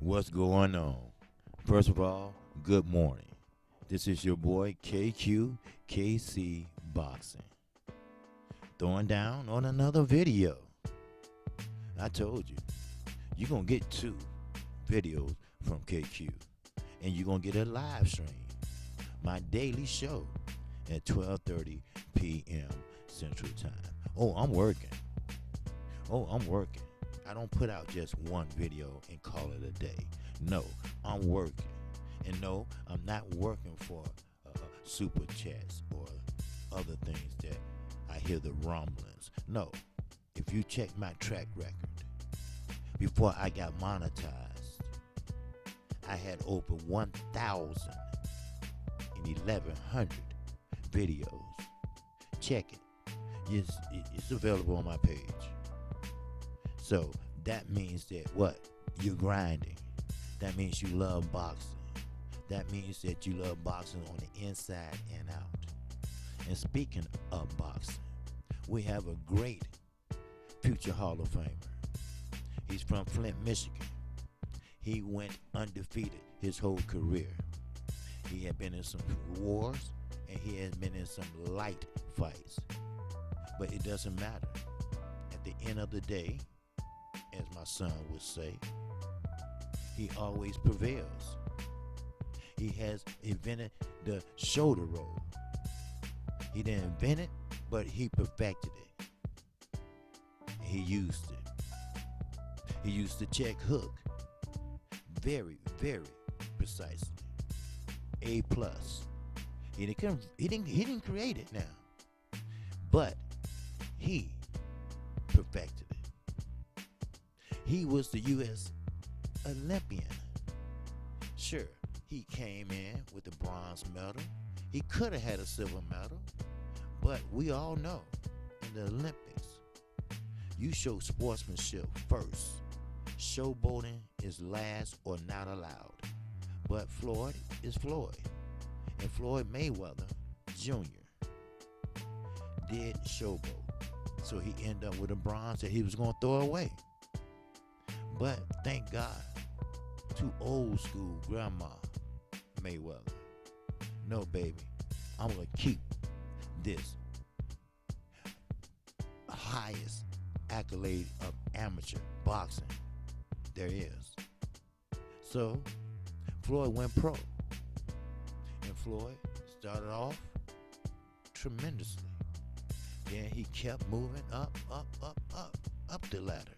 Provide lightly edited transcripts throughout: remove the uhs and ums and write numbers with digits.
What's going on? First of all, good morning. This is your boy KQKC Boxing. Throwing down on another video. I told you, you're going to get two videos from KQ. And you're going to get a live stream. My daily show at 12:30 p.m. Central Time. Oh, I'm working. I don't put out just one video and call it a day. No, I'm working. And no, I'm not working for super chats or other things that I hear the rumblings. No, if you check my track record, before I got monetized, I had over 1,000 and 1,100 videos. Check it. It's available on my page. So that means that what? You're grinding. That means you love boxing. That means that you love boxing on the inside and out. And speaking of boxing, we have a great future Hall of Famer. He's from Flint, Michigan. He went undefeated his whole career. He had been in some wars and he has been in some light fights. But it doesn't matter. At the end of the day, as my son would say, he always prevails. He has invented the shoulder roll. He didn't invent it, but he perfected it. And he used it. He used the check hook very, very precisely. A plus. He didn't create it now, but he perfected it. He was the U.S. Olympian. Sure, he came in with a bronze medal. He could have had a silver medal, but we all know in the Olympics, you show sportsmanship first. Showboating is last or not allowed. But Floyd is Floyd. And Floyd Mayweather Jr. did showboat. So he ended up with a bronze that he was going to throw away. But thank God to old school grandma Mayweather. No, baby, I'm going to keep this highest accolade of amateur boxing there is. So Floyd went pro. And Floyd started off tremendously. Then he kept moving up the ladder.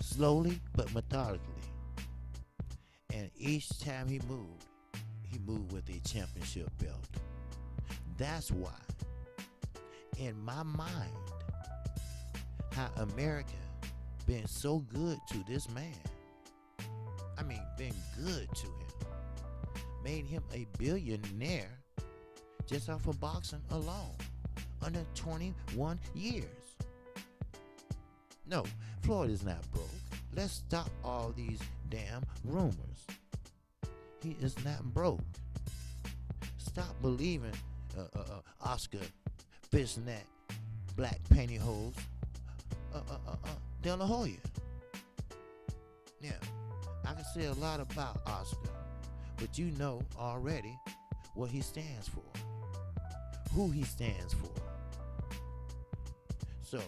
Slowly but methodically. And each time he moved with a championship belt. That's why, in my mind, how America been so good to this man. I mean, been good to him. Made him a billionaire just off of boxing alone. Under 21 years. No, Floyd is not broke. Let's stop all these damn rumors. He is not broke. Stop believing Oscar fishnet, black pantyhose, De La Hoya. Yeah, I can say a lot about Oscar, but you know already what he stands for, who he stands for. So,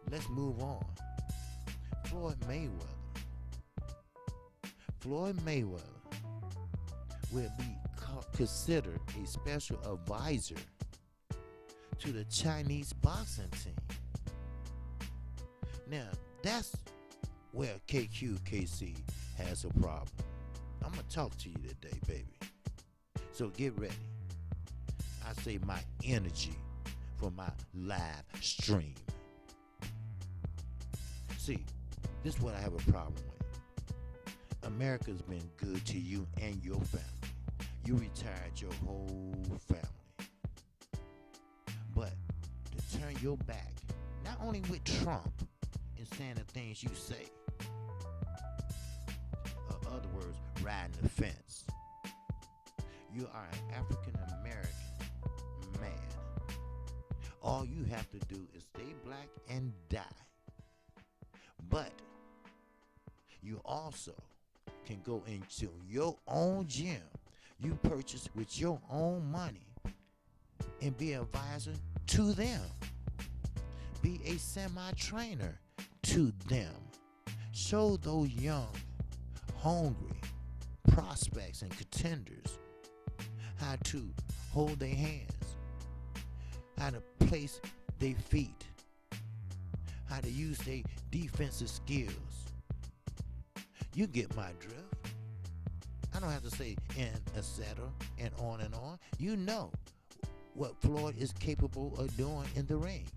let's move on. Floyd Mayweather will be considered a special advisor to the Chinese boxing team. Now, that's where KQKC has a problem. I'm going to talk to you today, baby. So get ready. I say my energy for my live stream. See, this is what I have a problem with. America's been good to you and your family. You retired your whole family. But to turn your back, not only with Trump and saying the things you say, in other words, riding the fence. You are an African American man. All you have to do is stay black and die. But You also can go into your own gym. You purchase with your own money and be an advisor to them. Be a semi-trainer to them. Show those young, hungry prospects and contenders how to hold their hands, how to place their feet, how to use their defensive skills. You get my drift. I don't have to say and etc. and on and on. You know what Floyd is capable of doing in the ring.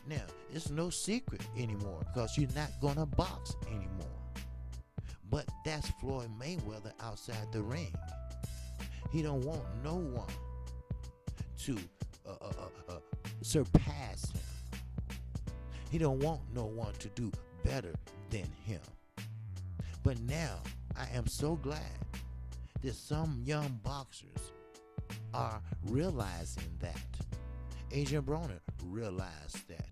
Now, it's no secret anymore because you're not going to box anymore. But that's Floyd Mayweather outside the ring. He don't want no one to surpass him. He don't want no one to do better than him. But now, I am so glad that some young boxers are realizing that. Adrian Broner realized that.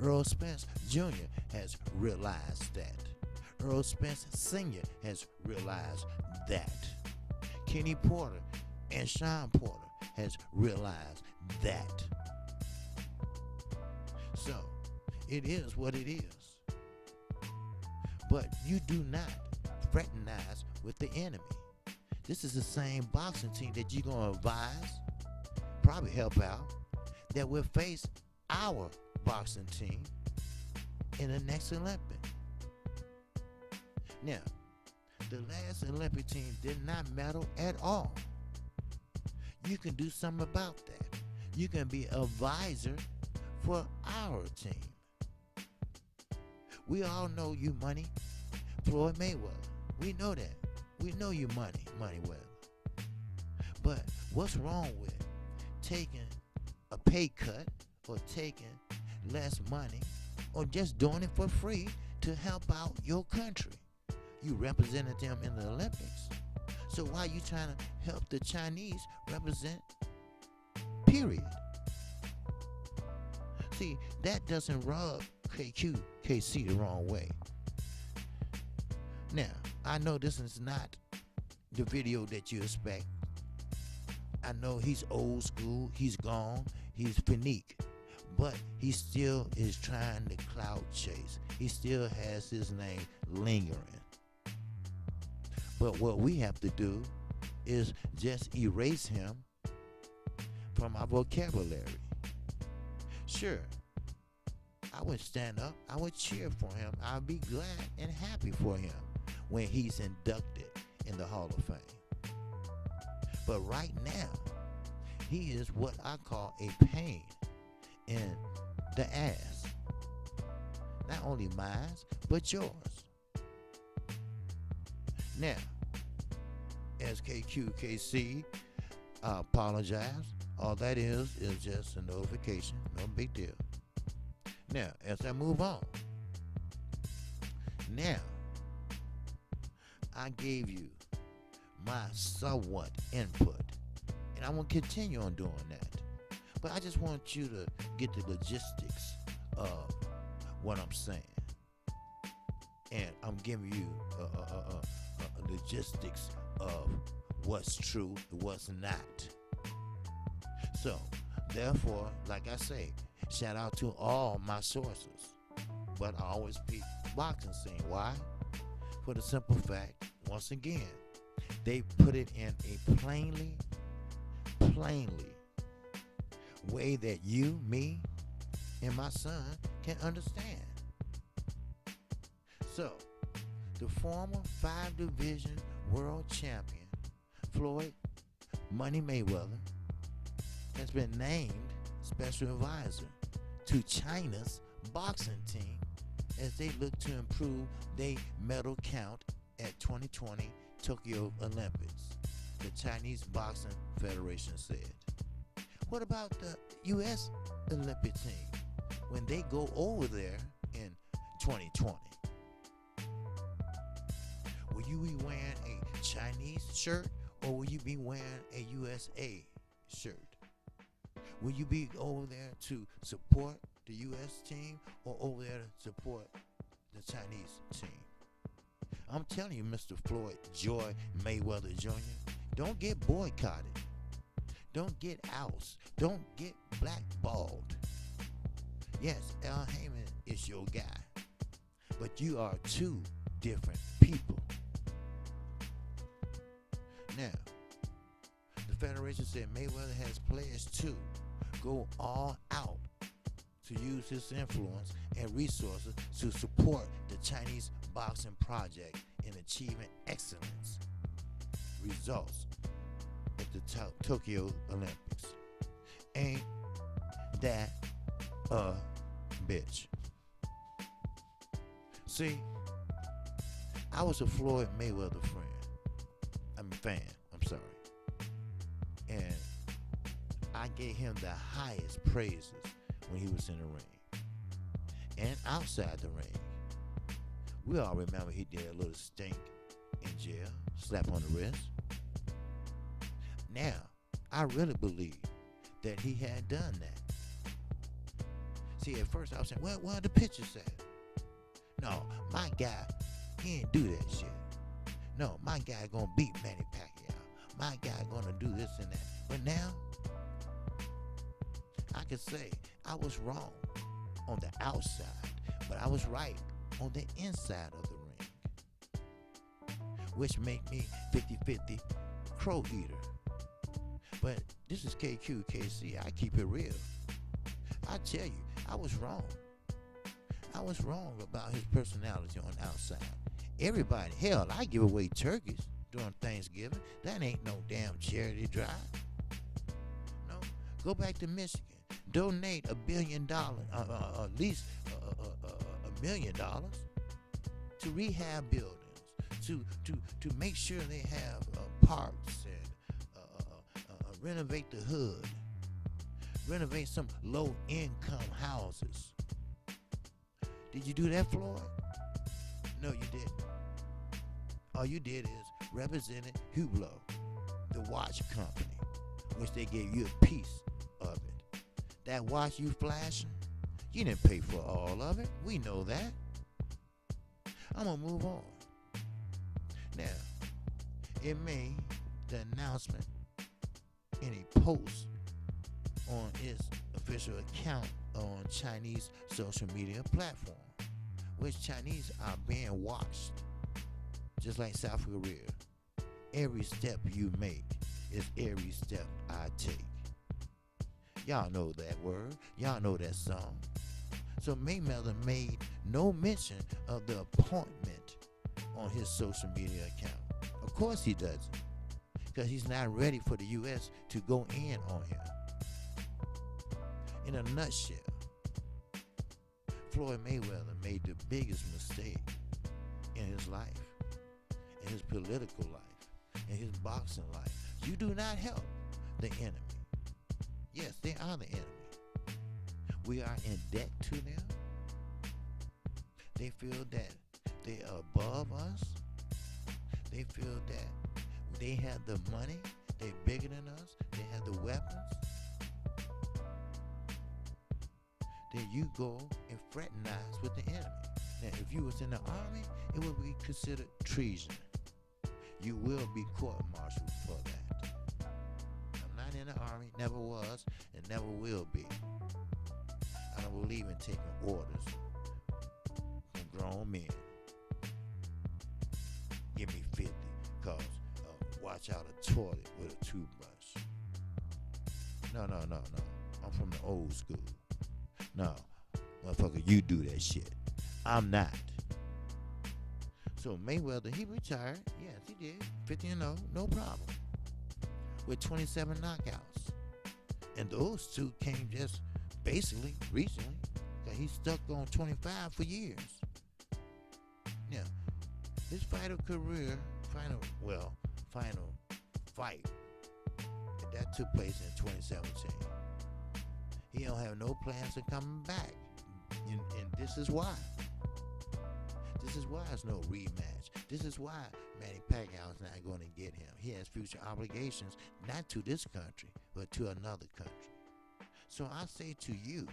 Earl Spence Jr. has realized that. Earl Spence Sr. has realized that. Kenny Porter and Sean Porter has realized that. So, it is what it is. But you do not fraternize with the enemy. This is the same boxing team that you're going to advise, probably help out, that will face our boxing team in the next Olympic. Now, the last Olympic team did not medal at all. You can do something about that. You can be an advisor for our team. We all know you money, Floyd Mayweather. We know that. We know you money well. But what's wrong with taking a pay cut or taking less money or just doing it for free to help out your country? You represented them in the Olympics. So why are you trying to help the Chinese represent? Period. See, that doesn't rub KC the wrong way. Now, I know this is not the video that you expect. I know he's old school, he's gone, he's finique. But he still is trying to clout chase. He still has his name lingering. But what we have to do is just erase him from our vocabulary. Sure, I would stand up, I would cheer for him, I'd be glad and happy for him when he's inducted in the Hall of Fame. But right now, he is what I call a pain in the ass. Not only mine, but yours. Now, SKQKC, I apologize. All that is just a notification. No big deal. Now, as I move on. Now, I gave you my somewhat input. And I'm going to continue on doing that. But I just want you to get the logistics of what I'm saying. And I'm giving you logistics of what's true and what's not. So, therefore, like I say, shout out to all my sources. But I always pick boxing scene. Why? For the simple fact, once again, they put it in a plainly way that you, me, and my son can understand. So, the former 5-division world champion, Floyd Money Mayweather, has been named special advisor to China's boxing team as they look to improve their medal count at 2020 Tokyo Olympics, the Chinese Boxing Federation said. What about the U.S. Olympic team when they go over there in 2020? Will you be wearing a Chinese shirt or will you be wearing a USA shirt? Will you be over there to support the U.S. team or over there to support the Chinese team. I'm telling you, Mr. Floyd Joy Mayweather Jr., don't get boycotted. Don't get ousted. Don't get blackballed. Yes, Al Heyman is your guy, but you are two different people. Now, the Federation said Mayweather has pledged to go all out to use his influence and resources to support the Chinese boxing project in achieving excellence results at the Tokyo Olympics. Ain't that a bitch? See, I was a Floyd Mayweather friend. I'm a fan, I'm sorry. And I gave him the highest praises when he was in the ring and outside the ring. We all remember he did a little stink in jail, slap on the wrist. Now, I really believe that he had done that. See, at first I was saying, well, what are the pictures say? No, my guy, he ain't do that shit. No, my guy gonna beat Manny Pacquiao. My guy gonna do this and that. But now, I could say I was wrong on the outside, but I was right on the inside of the ring, which make me 50-50 crow eater. But this is KC. I keep it real. I tell you, I was wrong. I was wrong about his personality on the outside. Everybody, hell, I give away turkeys during Thanksgiving. That ain't no damn charity drive. No, go back to Michigan. Donate $1 billion, at least $1 million, to rehab buildings, to make sure they have parks and renovate the hood, renovate some low-income houses. Did you do that, Floyd? No, you didn't. All you did is represented Hublot, the watch company, which they gave you a piece of it. That watch you flashing, you didn't pay for all of it. We know that. I'm going to move on. Now, it made the announcement in a post on its official account on Chinese social media platform, which Chinese are being watched, just like South Korea. Every step you make is every step I take. Y'all know that word. Y'all know that song. So Mayweather made no mention of the appointment on his social media account. Of course he doesn't, because he's not ready for the U.S. to go in on him. In a nutshell, Floyd Mayweather made the biggest mistake in his life, in his political life, in his boxing life. You do not help the enemy. Yes, they are the enemy. We are in debt to them. They feel that they are above us. They feel that they have the money. They're bigger than us. They have the weapons. Then you go and fraternize with the enemy. Now, if you was in the army, it would be considered treason. You will be court-martialed for that. I'm not in the army, never was, and never will be. I don't believe in taking orders from grown men. Give me 50, cause watch out a toilet with a toothbrush. No. I'm from the old school. No, motherfucker, you do that shit. I'm not. So Mayweather, he retired. Yes, he did. 50-0, no problem. With 27 knockouts. And those two came just basically recently. Because he stuck on 25 for years. Now, his final fight, that took place in 2017. He don't have no plans of coming back. And this is why. This is why there's no rematch. This is why Manny Pacquiao is not going to get him. He has future obligations, not to this country, but to another country. So I say to you,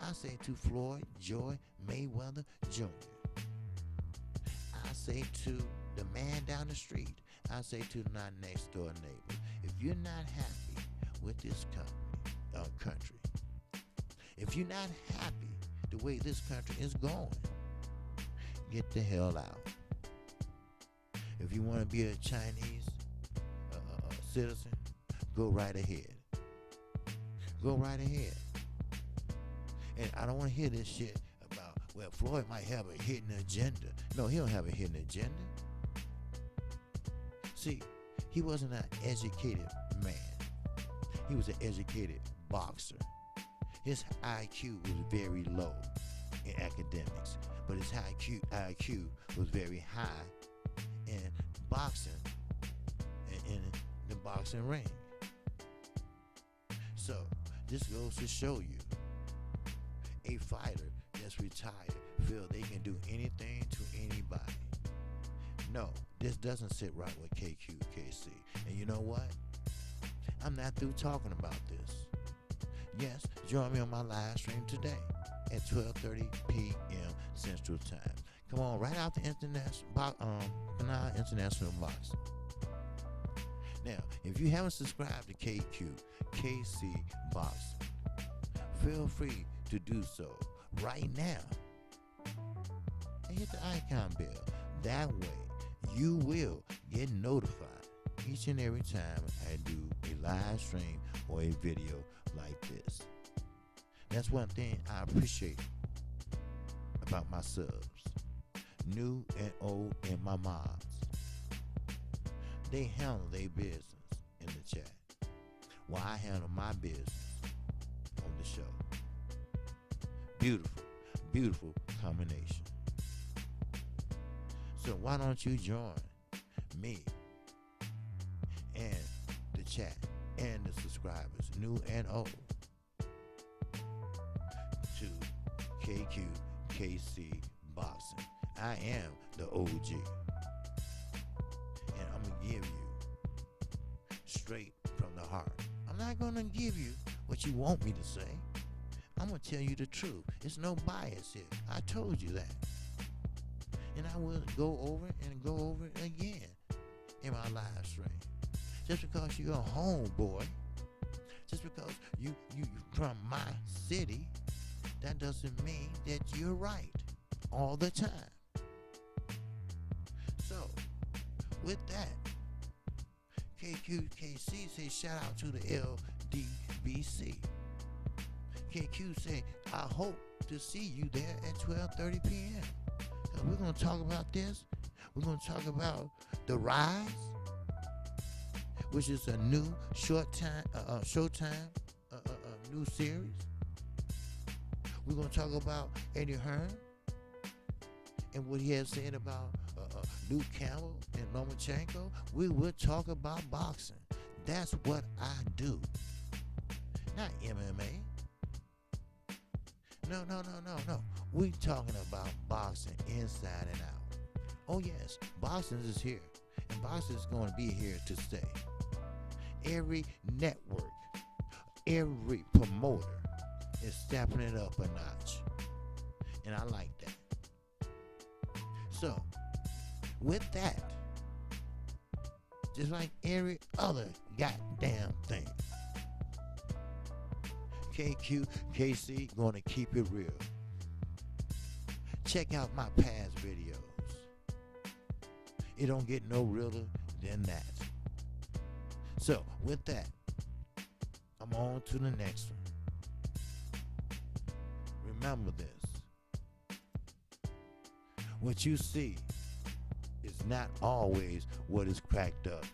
I say to Floyd Joy Mayweather Jr., I say to the man down the street, I say to my next door neighbor, if you're not happy with this country, if you're not happy the way this country is going, get the hell out. If you want to be a Chinese citizen, go right ahead. Go right ahead. And I don't want to hear this shit about, well, Floyd might have a hidden agenda. No, he don't have a hidden agenda. See, he wasn't an educated man. He was an educated boxer. His IQ was very low in academics, but his IQ was very high in boxing, in the boxing ring. So this goes to show you, a fighter that's retired feel they can do anything to anybody. No, this doesn't sit right with KQKC. And you know what? I'm not through talking about this. Yes, join me on my live stream today at 12:30 p.m. Central Time. Come on, right out the International Boxing. Now, if you haven't subscribed to KQKC Boxing, feel free to do so right now. And hit the icon bell. That way, you will get notified each and every time I do a live stream or a video like this. That's one thing I appreciate about my subs, new and old, and my mods. They handle their business in the chat while I handle my business on the show. Beautiful, beautiful combination. So why don't you join me and the chat and the subscribers, new and old, to KQKC Boxing. I am the OG. And I'm going to give you straight from the heart. I'm not going to give you what you want me to say. I'm going to tell you the truth. There's no bias here. I told you that. And I will go over it again in my live stream. Just because you're a homeboy, just because you from my city, that doesn't mean that you're right all the time. So, with that, KQKC say shout out to the LDBC. KQ say, I hope to see you there at 12:30 p.m. We're going to talk about this. We're going to talk about The Rise, which is a new Showtime new series. We're going to talk about Eddie Hearn and what he has said about Luke Campbell and Lomachenko. We will talk about boxing. That's what I do. Not MMA. No. We talking about boxing inside and out. Oh yes, boxing is here. And boxing is going to be here to stay. Every network, every promoter is stepping it up a notch. And I like that. So, with that, just like every other goddamn thing, KQKC going to keep it real. Check out my past videos. It don't get no realer than that. So, with that, I'm on to the next one. Remember this. What you see is not always what is cracked up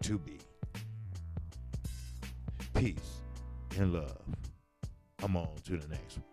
to be. Peace and love. I'm on to the next one.